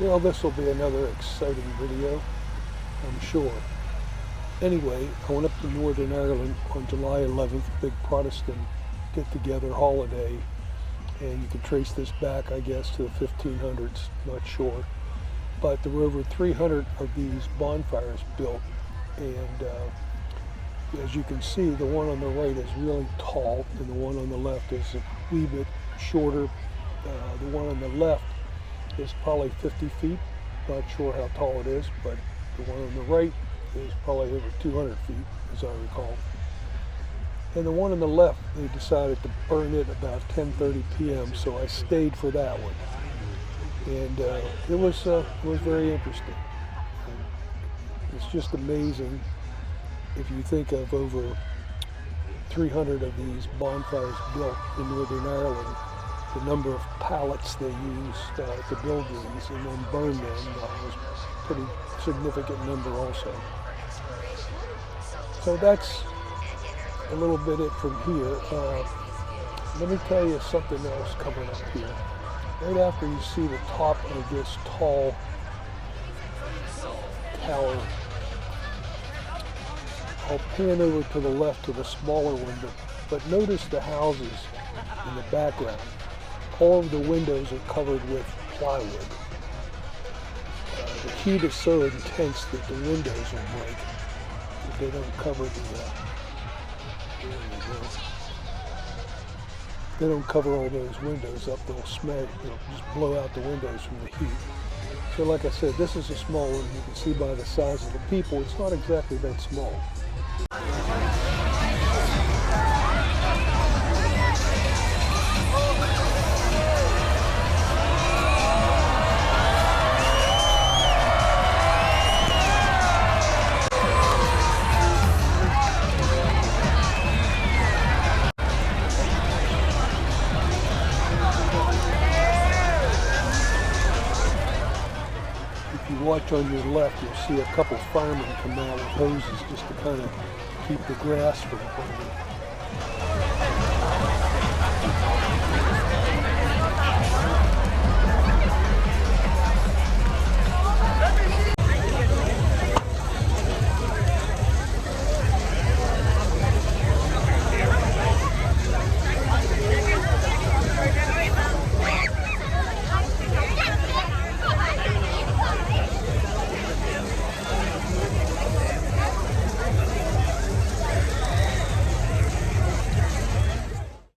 Well, this will be another exciting video, I'm sure. Anyway, I went up to Northern Ireland on July 11th, big Protestant get-together holiday, and you can trace this back, I guess, to the 1500s, not sure. But there were over 300 of these bonfires built, and as you can see, the one on the right is really tall, and the one on the left is a wee bit shorter. The one on the left is probably 50 feet, not sure how tall it is, but the one on the right is probably over 200 feet, as I recall. And the one on the left, they decided to burn it about 10:30 p.m., so I stayed for that one. And it was very interesting. It's just amazing if you think of over 300 of these bonfires built in Northern Ireland, the number of pallets they used to build these and then burn them was a pretty significant number also. So that's a little bit it from here. Let me tell you something else coming up here. Right after you see the top of this tall tower, I'll pan over to the left to the smaller one, but notice the houses in the background. All of the windows are covered with plywood. The heat is so intense that the windows will break if they don't cover they don't cover all those windows up, they'll smash, just blow out the windows from the heat. So like I said, this is a small one. You can see by the size of the people, it's not exactly that small. Watch on your left, you'll see a couple firemen come out with hoses just to kind of keep the grass from burning.